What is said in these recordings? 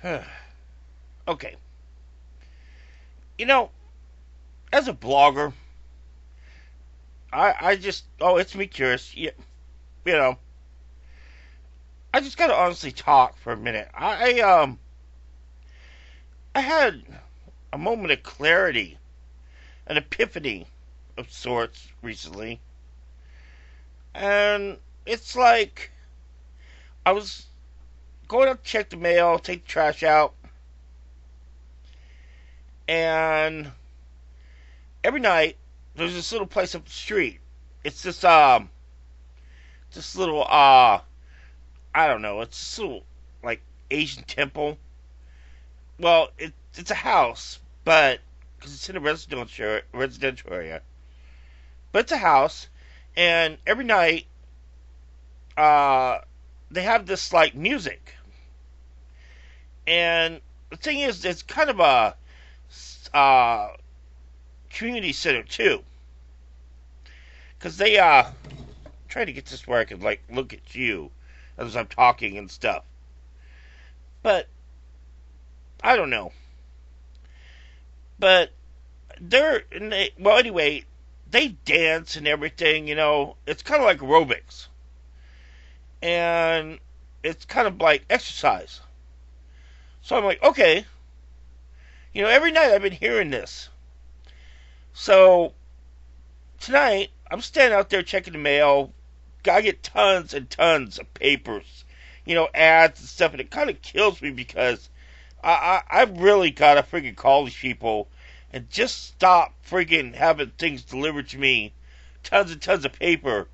Okay. You know, as a blogger, I just, it's me curious. You know, I just gotta honestly talk for a minute. I had a moment of clarity, an epiphany of sorts recently. And it's like I was going up to check the mail, take the trash out, and every night there's this little place up the street. It's this little I don't know, it's this little like Asian temple. Well, it's a house, but because it's in a residential area, but it's a house, and every night uh they have this like music, and the thing is, it's kind of a uh community center too, because they trying to get this where I could like look at you as I'm talking and stuff. But I don't know. But well anyway, they dance and everything. It's kind of like aerobics, and it's kind of like exercise. So I'm like, okay, every night I've been hearing this. So tonight I'm standing out there checking the mail. I get tons and tons of papers, ads and stuff, and it kind of kills me because I've really got to freaking call these people and just stop freaking having things delivered to me, tons and tons of paper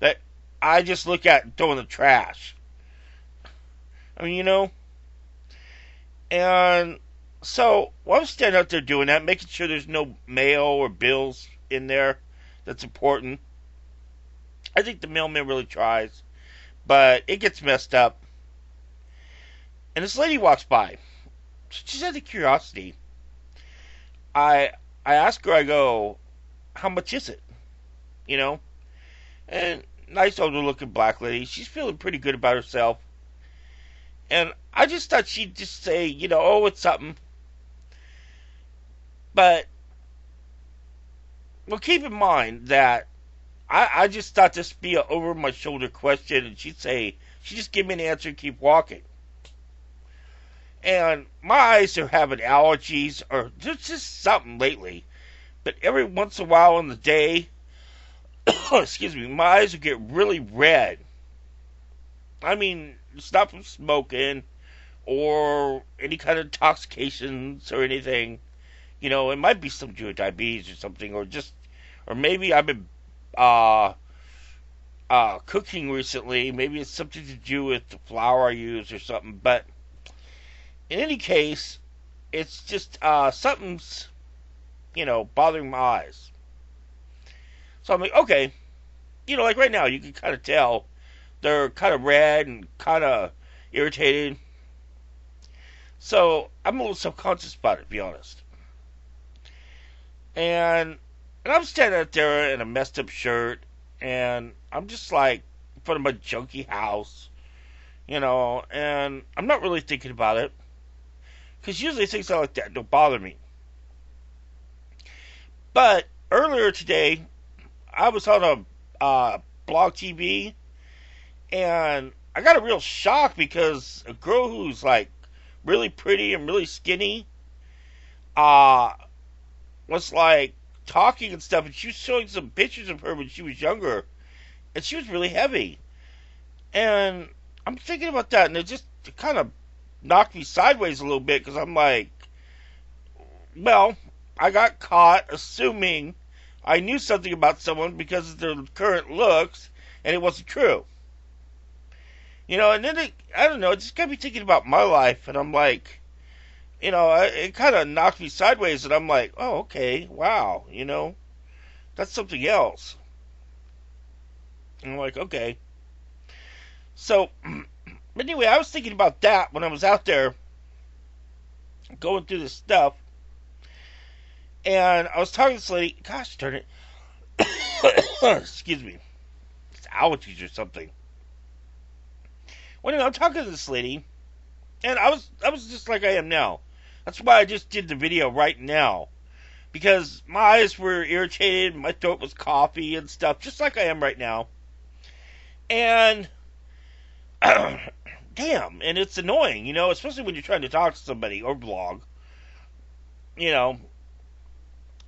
that I just look at and throw in the trash. I mean, and so while I'm standing out there doing that, making sure there's no mail or bills in there that's important. I think the mailman really tries, but it gets messed up. And this lady walks by. Just out of curiosity, I I ask her, I go, how much is it? You know? And nice older looking black lady. She's feeling pretty good about herself. And I just thought she'd just say, oh, it's something. But, well, keep in mind that I just thought this would be an over my shoulder question, and she'd just give me an answer and keep walking. And my eyes are having allergies, or there's just something lately. But every once in a while in the day, excuse me, my eyes will get really red. I mean, it's not from smoking or any kind of intoxications or anything. It might be some due to diabetes or something, or maybe I've been uh, cooking recently. Maybe it's something to do with the flour I use or something. But in any case, it's just something's bothering my eyes. So I'm like, okay, like right now, you can kind of tell they're kind of red and kind of irritated. So I'm a little subconscious about it, to be honest. And I'm standing out there in a messed up shirt, and I'm just like in front of my junky house, and I'm not really thinking about it because usually things like that don't bother me. But earlier today, I was on a blog TV, and I got a real shock because a girl who's like really pretty and really skinny uh, was like talking and stuff, and she was showing some pictures of her when she was younger, and she was really heavy. And I'm thinking about that, and it just kind of knocked me sideways a little bit because I'm like, well, I got caught assuming I knew something about someone because of their current looks, and it wasn't true. And then I don't know, it just got me thinking about my life, and I'm like, it kind of knocked me sideways, and I'm like, oh, okay, wow, that's something else. And I'm like, okay. So, anyway, I was thinking about that when I was out there going through this stuff, and I was talking to this lady. Gosh darn it. Excuse me. It's allergies or something. Well, anyway, I'm talking to this lady, And I was just like I am now. That's why I just did the video right now. Because my eyes were irritated, my throat was coughy and stuff, just like I am right now. And damn, and it's annoying, especially when you're trying to talk to somebody or blog, you know.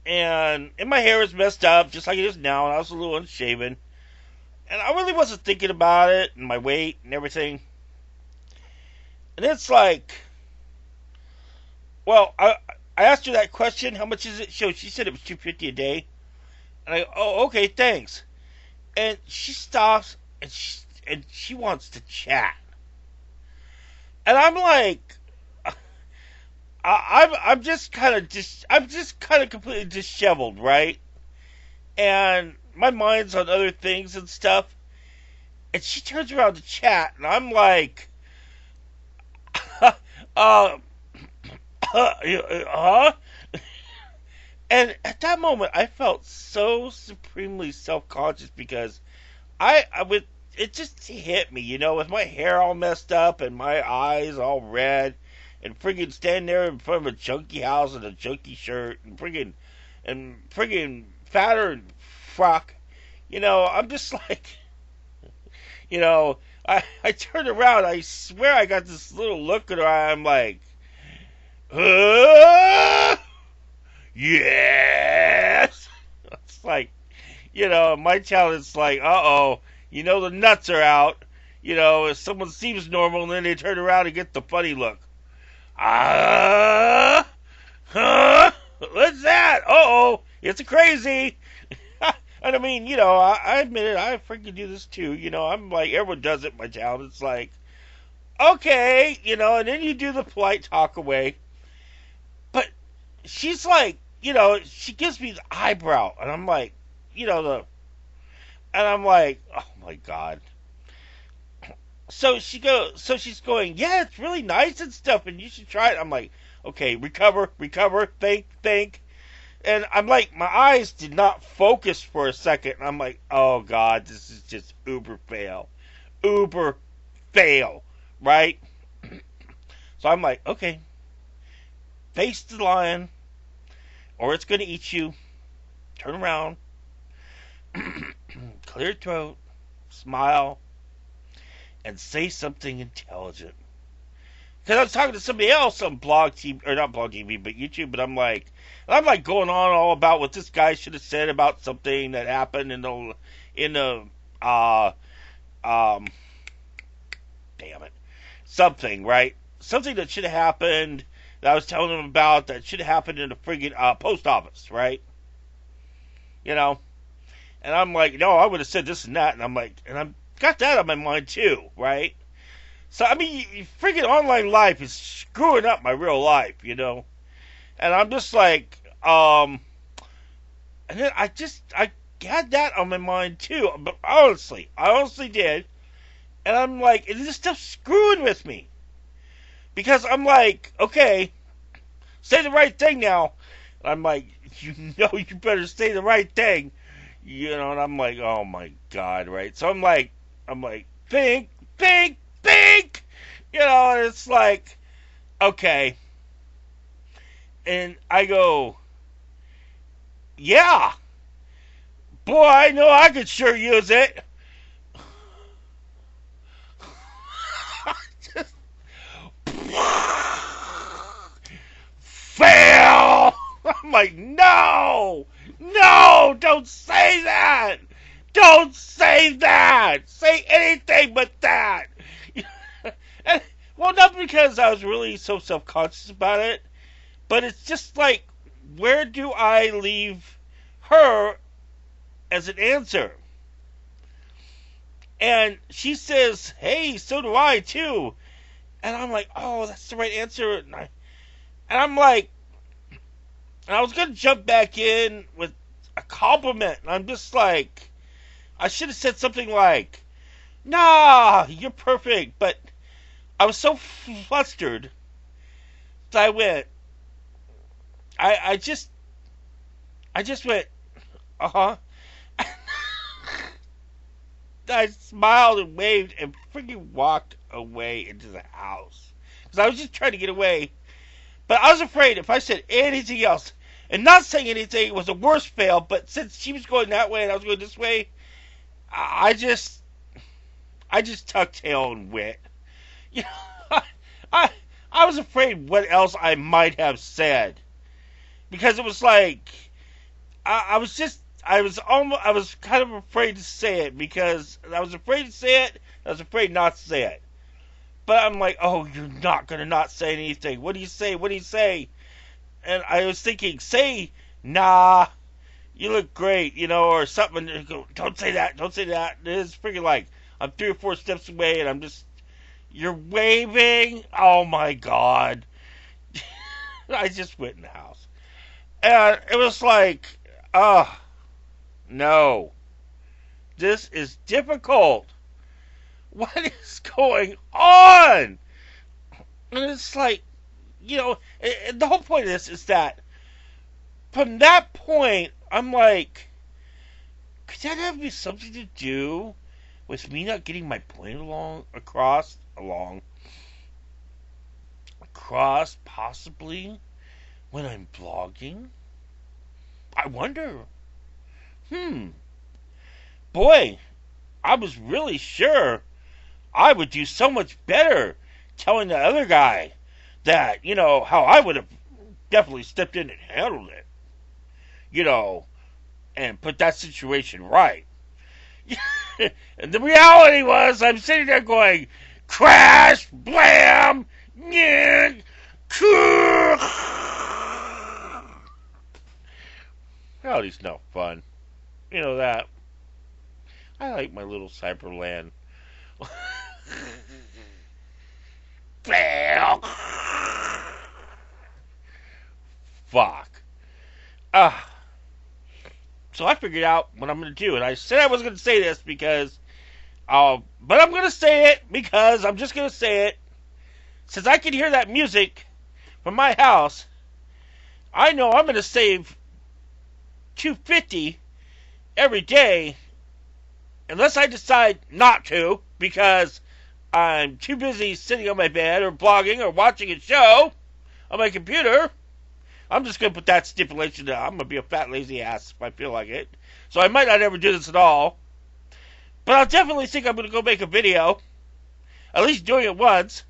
And my hair is messed up, just like it is now, and I was a little unshaven. And I really wasn't thinking about it, and my weight and everything. And it's like, well, I asked her that question, how much is it? So she said it was $250 a day. And I go, oh, okay, thanks. And she stops, and she wants to chat. And I'm like, I'm just kind of completely disheveled, right? And my mind's on other things and stuff. And she turns around to chat, and I'm like, uh, huh? And at that moment, I felt so supremely self-conscious because I would, it just hit me, with my hair all messed up and my eyes all red, and friggin' standing there in front of a junkie house in a junkie shirt, and friggin' fatter and frock. I'm just like, I turned around, I swear I got this little look at her, I'm like, yes! It's like, my child is like, uh-oh, the nuts are out. If someone seems normal and then they turn around and get the funny look. Huh? What's that? Uh-oh, it's a crazy. And I mean, I admit it, I freaking do this too. I'm like, everyone does it, my child. It's like, okay, and then you do the polite talk away. But she's like, she gives me the eyebrow, and I'm like, and I'm like, oh my god. So she's going, yeah, it's really nice and stuff, and you should try it. I'm like, okay, recover, think. And I'm like, my eyes did not focus for a second, and I'm like, oh god, this is just uber fail, right? So I'm like, okay, face the lion, or it's going to eat you. Turn around, clear your throat, smile, and say something intelligent. Because I was talking to somebody else on Blog TV, or not Blog TV, but YouTube, but I'm like going on all about what this guy should have said about something that happened in the damn it, something, right? Something that should have happened that I was telling him about that should have happened in the friggin' post office, right? And I'm like, no, I would have said this and that, and I'm like, and I've got that on my mind too, right? So, I mean, friggin' online life is screwing up my real life, And I'm just like, and then I had that on my mind too, but I honestly did. And I'm like, and this stuff's screwing with me. Because I'm like, okay, say the right thing now. And I'm like, you better say the right thing. And I'm like, oh my god, right? So I'm like, think. And it's like, okay. And I go, yeah. Boy, I know I could sure use it. Fail! I'm like, no, don't say that. Don't say that. Say anything but that. And, well, not because I was really so self-conscious about it, but it's just like, where do I leave her as an answer? And she says, hey, so do I too. And I'm like, oh, that's the right answer. And I'm like, and I was going to jump back in with a compliment. And I'm just like, I should have said something like, nah, you're perfect. But I was so flustered that I went, I just went, uh-huh. I smiled and waved and freaking walked away into the house. because I was just trying to get away. But I was afraid if I said anything else, and not saying anything was a worse fail, but since she was going that way and I was going this way, I just tucked tail and went. You know, I, I was afraid what else I might have said. Because it was like, I was kind of afraid to say it because I was afraid to say it, I was afraid not to say it. But I'm like, oh, you're not going to not say anything. What do you say? What do you say? And I was thinking, say, nah, you look great, or something. Don't say that. Don't say that. It's freaking like, I'm 3 or 4 steps away and I'm just, you're waving. Oh my God. I just went in the house. And it was like, no. This is difficult. What is going on? And it's like, the whole point of this is that from that point, I'm like, could that have something to do with me not getting my point across, possibly, when I'm vlogging? I wonder. Boy, I was really sure I would do so much better telling the other guy that, how I would have definitely stepped in and handled it, and put that situation right. And the reality was, I'm sitting there going, crash, blam, nyeh, reality's no fun. You know that. I like my little Cyberland. Fuck. So I figured out what I'm going to do. And I said I was going to say this because, but I'm going to say it because I'm just going to say it. Since I can hear that music from my house, I know I'm going to save $250 every day, unless I decide not to, because I'm too busy sitting on my bed or blogging or watching a show on my computer. I'm just going to put that stipulation down. I'm going to be a fat, lazy ass if I feel like it. So I might not ever do this at all. But I'll definitely think I'm going to go make a video, at least doing it once,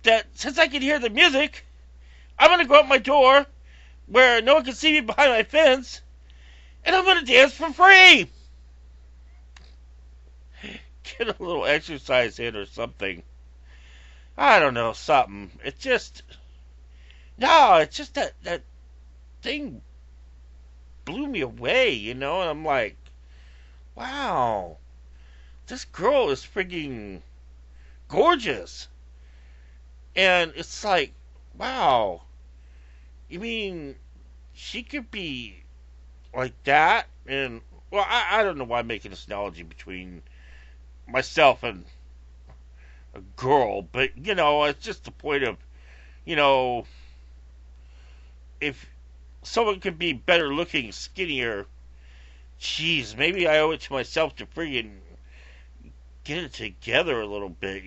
that since I can hear the music, I'm going to go out my door where no one can see me behind my fence, and I'm going to dance for free. Get a little exercise in or something. I don't know, something. It's just that thing blew me away, and I'm like, wow, this girl is freaking gorgeous. And it's like, wow, you mean she could be like that? And, well, I don't know why I'm making this analogy between myself and a girl, but, it's just the point of, if someone could be better looking, skinnier, jeez, maybe I owe it to myself to friggin' get it together a little bit,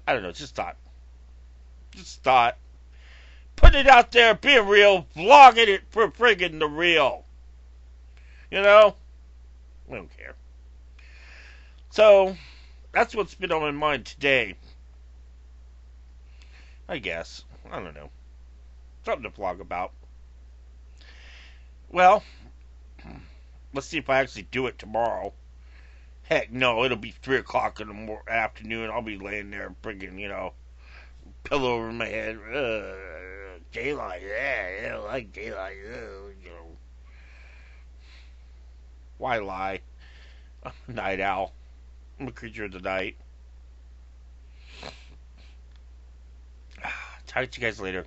I don't know, just thought. Putting it out there, being real, vlogging it for friggin' the real. I don't care. So, that's what's been on my mind today. I guess. I don't know. Something to vlog about. Well, let's see if I actually do it tomorrow. Heck no, it'll be 3 o'clock in the afternoon. I'll be laying there friggin', pillow over my head. Daylight, I don't like daylight. Why lie? I'm a night owl. I'm a creature of the night. Talk to you guys later.